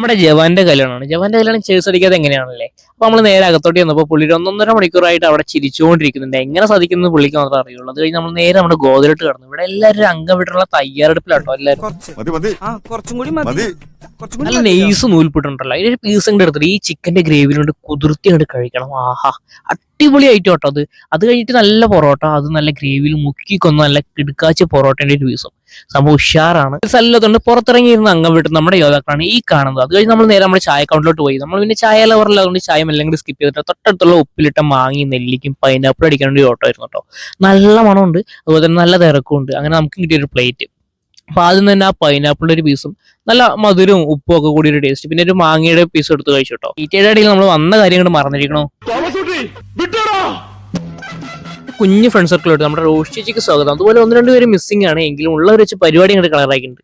നമ്മുടെ ജവാന്റെ കല്യാണമാണ്. ജവാന്റെ കല്യാണം ചേഴ്സ് അടിക്കാതെ എങ്ങനെയാണല്ലേ. അപ്പൊ നമ്മൾ നേരെ അകത്തോട്ട് ചെന്നപ്പോൾ പുള്ളി 1.5 മണിക്കൂറായിട്ട് അവിടെ ചിരിച്ചുകൊണ്ടിരിക്കുന്നുണ്ട്. എങ്ങനെ സാധിക്കുന്നത് പുള്ളിക്ക് മാത്രമേ അറിയുള്ളൂ. അത് കഴിഞ്ഞ് നമ്മൾ നേരെ നമ്മുടെ ഗോതലോട്ട് കടന്നു. ഇവിടെ എല്ലാവരും അംഗം വിട്ടുള്ള തയ്യാറെടുപ്പിലാട്ടോ എല്ലാവരും. നല്ല നെയ്സ് നൂൽപ്പെട്ടുണ്ടല്ലോ, അതിനൊരു പീസ് അങ്ങോട്ട് എടുത്തിട്ട് ഈ ചിക്കന്റെ ഗ്രേവിയിലോട്ട് കുതിർത്തി അങ്ങോട്ട് കഴിക്കണം. ആഹാ, അടിപൊളിയായിട്ട് കേട്ടോ അത്. അത് കഴിഞ്ഞിട്ട് നല്ല പൊറോട്ട, അത് നല്ല ഗ്രേവിയിൽ മുക്കിക്കൊന്ന് നല്ല കിടുക്കാച്ച പൊറോട്ടേന്റെ ഒരു പീസും. സംഭവം ഉഷാറാണ്. സ്ഥലത്തുണ്ട് പുറത്തിറങ്ങിയിരുന്ന അംഗം വിട്ട് നമ്മുടെ യോദ്ധാക്കളാണ് ഈ കാണുന്നത്. അത് കഴിഞ്ഞ് നമ്മൾ നേരെ നമ്മുടെ ചായ കൗണ്ടിലോട്ട് പോയി. നമ്മൾ പിന്നെ ചായ ലവറിൽ അതുകൊണ്ട് ചായ എല്ലാം കൂടി സ്കിപ്പ് ചെയ്തിട്ട് തൊട്ടടുത്തുള്ള ഉപ്പിലിട്ട മാങ്ങി നെല്ലിക്കും പൈനാപ്പിൾ അടിക്കാൻ വേണ്ടി ഓട്ടോ ആയിരുന്നു കേട്ടോ. നല്ല മണമുണ്ട്, അതുപോലെ തന്നെ നല്ല തിരക്കുണ്ട്. അങ്ങനെ നമുക്ക് കിട്ടിയൊരു പ്ലേറ്റ്. അപ്പൊ ആദ്യം തന്നെ ആ പൈനാപ്പിളിന്റെ ഒരു പീസും നല്ല മധുരവും ഉപ്പും ഒക്കെ കൂടി ഒരു ടേസ്റ്റ്, പിന്നെ ഒരു മാങ്ങയുടെ പീസ് എടുത്ത് കഴിച്ചു കേട്ടോ. ഈറ്റയുടെ ഇടയിൽ നമ്മൾ വന്ന കാര്യം കൊണ്ട് മറന്നിരിക്കണോ. കുഞ്ഞു ഫ്രണ്ട് സർക്കിളോട്ട് നമ്മുടെ റോഷ് ചേച്ചിക്ക് സ്വാഗതം. അതുപോലെ 1-2 പേര് മിസ്സിംഗ് ആണ്, എങ്കിലും ഉള്ളവർ വെച്ച് പരിപാടി അങ്ങോട്ട് കളറാക്കിയിട്ടുണ്ട്.